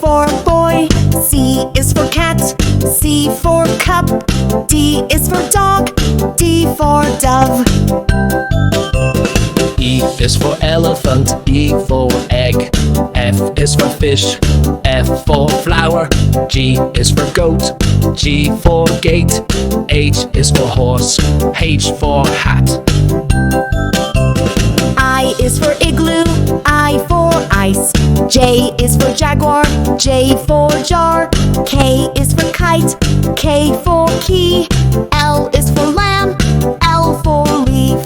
for boy, C is for cat, C for cup, D is for dog, D for dove. E is for elephant, E for egg, F is for fish, F for flower, G is for goat, G for gate, H is for horse, H for hat. I is for igloo, I for ice, J is for jaguar, J for jar, K is for kite, K for key, L is for lamb, L for leaf.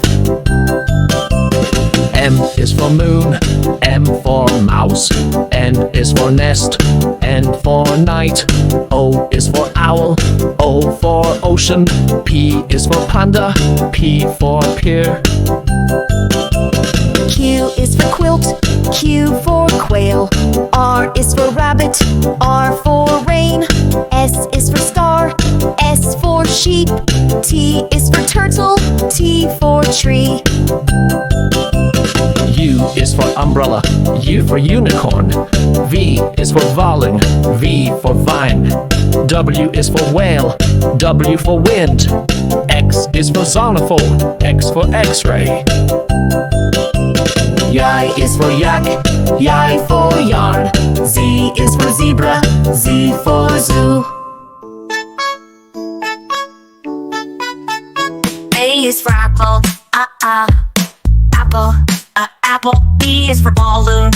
M is for moon, M for mouse, N is for nest, N for night, O is for owl, O for ocean, P is for panda, P for pear. Q is for quilt, Q for quail, R is for rabbit, R for rain, S is for star, S for sheep, T is for turtle, T for tree. U is for umbrella, U for unicorn, V is for volume, V for vine, W is for whale, W for wind, X is for xylophone, X for x-ray. Y is for yak, Y for yarn, Z is for zebra, Z for zoo. A is for apple, apple, apple. B is for balloon,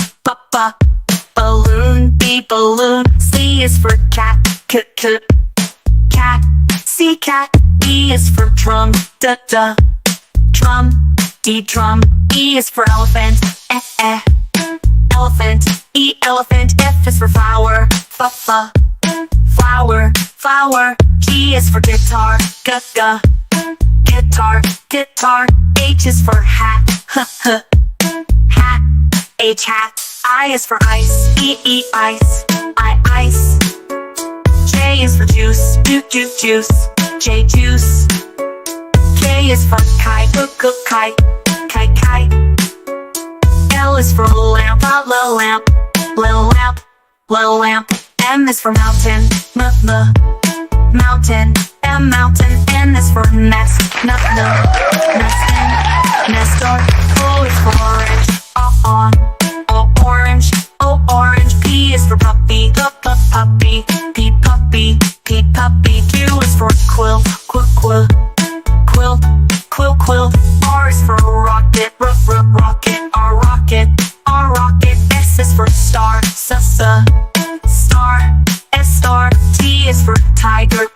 balloon, B balloon. C is for cat, cat, C cat. D is for drum, drum, D drum. E is for elephant, elephant, E elephant. F is for flower, flower, flower. G is for guitar, guitar, guitar. H is for hat, hat, H hat. I is for ice, E ice, ice. J is for juice, juice, J juice. K is for kite, kite. L is for lamp, lamp. M is for mountain, mountain. M mountain. N is for nest, nestor. O is for orange, orange. O orange. P is for puppy, puppy. P puppy. Q is for quilt, quilt. R is for rocket, rocket. S is for star, star. S star. T is for tiger,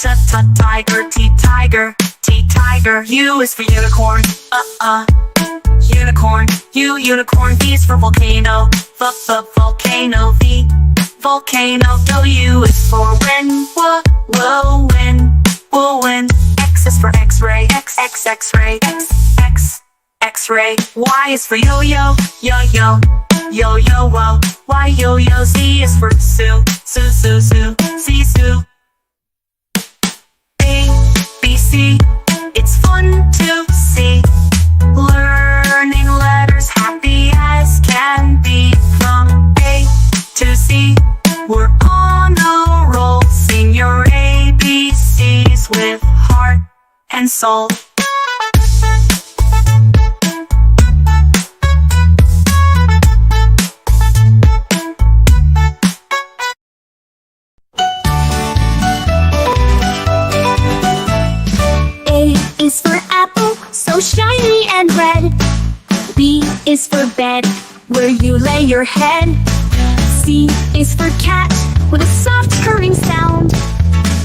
tiger. T tiger. U is for unicorn, unicorn. Unicorn. V is for volcano, volcano. V volcano. W is for wind, wind. X is for x-ray, x-ray. X-ray. Y is for yo-yo, yo-yo. Y yo-yo. Z is for zoo, zoo. A, B, C. It's fun to see. Learning letters, happy as can be. From A to Z, we're on a roll. Sing your ABCs with heart and soul. A is for apple, so shiny and red. B is for bed, where you lay your head. C is for cat, with a soft purring sound.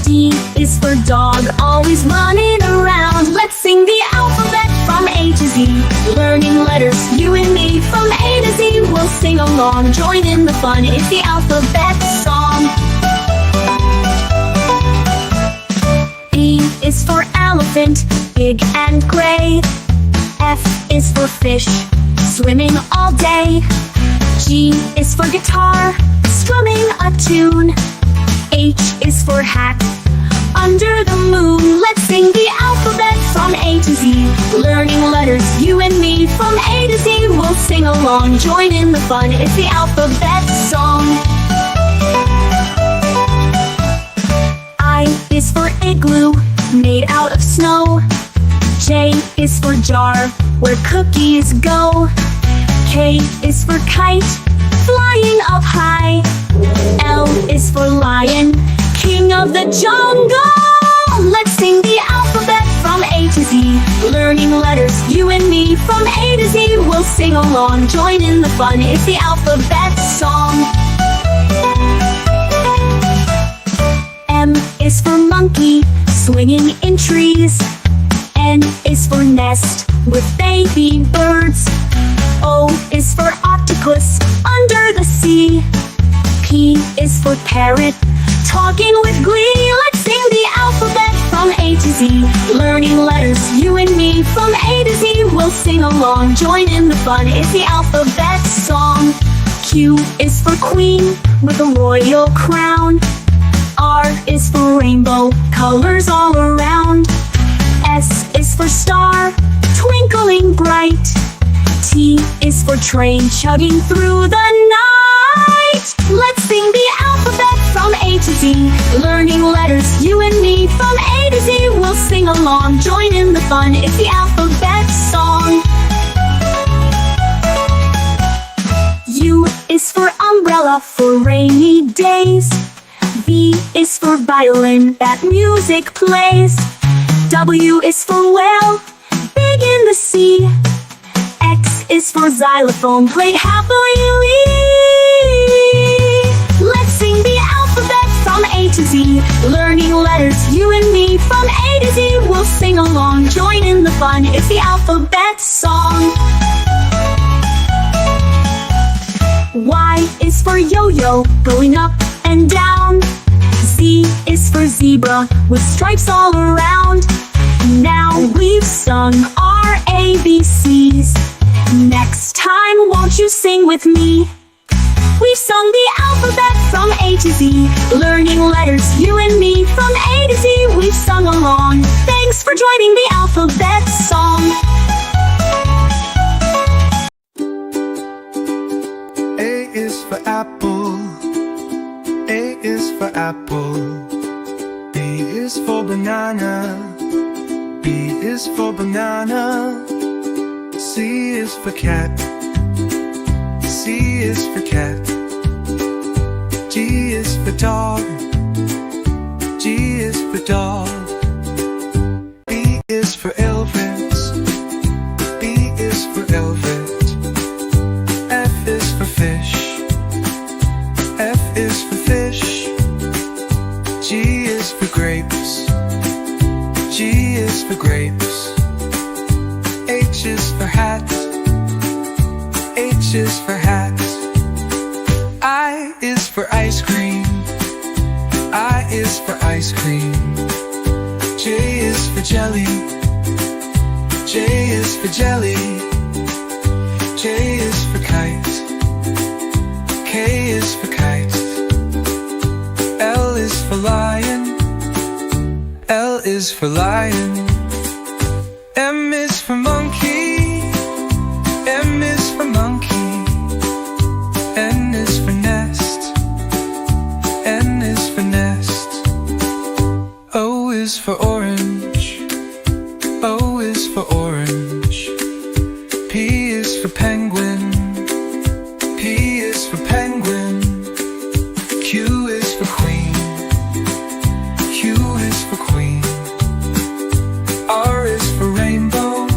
D is for dog, always running around. Let's sing the alphabet from A to Z. Learning letters, you and me. From A to Z, we'll sing along. Join in the fun, it's the alphabet song. E is for elephant, big and gray. F is for fish, swimming all day. G is for guitar, strumming a tune. H is for hat, under the moon. Let's sing the alphabet from A to Z. Learning letters, you and me. From A to Z, we'll sing along. Join in the fun, it's the alphabet song. is for igloo, made out of snow. J is for jar, where cookies go. K is for kite, flying up high. L is for lion, king of the jungle. Let's sing the alphabet from A to Z, learning letters, you and me. From A to Z, we'll sing along, join in the fun. It's the alphabet song. M is for monkey, swinging in trees. N is for nest, with baby birds. O is for octopus, under the sea. P is for parrot, talking with glee. Let's sing the alphabet from A to Z, learning letters, you and me. From A to Z, we'll sing along, join in the fun. It's the alphabet song. Q is for queen, with a royal crown. R is for rainbow, colors all around. S is for star, twinkling bright. T is for train, chugging through the night. Let's sing the alphabet from A to Z, learning letters, you and me. From A to Z, we'll sing along, join in the fun. It's the alphabet song. U is for umbrella, for rainy days. V is for violin, that music plays. W is for whale, big in the sea. X is for xylophone, played happily. Let's sing the alphabet from A to Z, learning letters, you and me. From A to Z, we'll sing along, join in the fun. It's the alphabet song. Y is for yo-yo, going up and down. Z is for zebra, with stripes all around. Now we've sung our ABCs. Next time, won't you sing with me? We've sung the alphabet from A to Z, learning letters, you and me. From A to Z, we've sung along. Thanks for joining the alphabet song. A is for apple. A is for apple. B is for banana. B is for banana. C is for cat. C is for cat. G is for dog. G is for dog. E is for elephant. B is for elephant. F is for fish. F is for fish. G is for grapes. G is for grapes. H is for hat. H is for hat. I is for ice cream. I is for ice cream. J is for jelly. J is for jelly. K is for kite. K is for kite. L is for lion. L is for lion. M is for monkey. M is for monkey. N is for nest. N is for nest. O is for orange. O is for orange. P is for penguin. P is for penguin. Q is for queen. Q is for queen. R is for rainbow.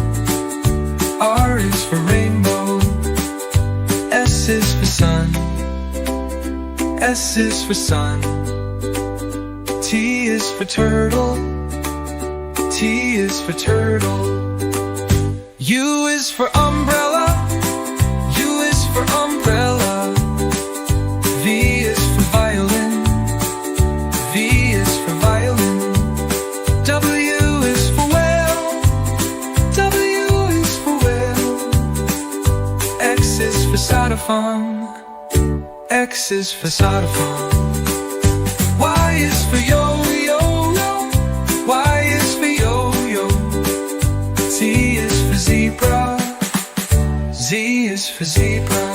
R is for rainbow. S is for sun. S is for sun. T is for turtle. T is for turtle. U is for umbrella. U is for umbrella. V is for violin. V is for violin. W is for whale. W is for whale. X is for xylophone. X is for xylophone. Y is for yo-yo. Y is for yo-yo. Z is for zebra. Z is for zebra.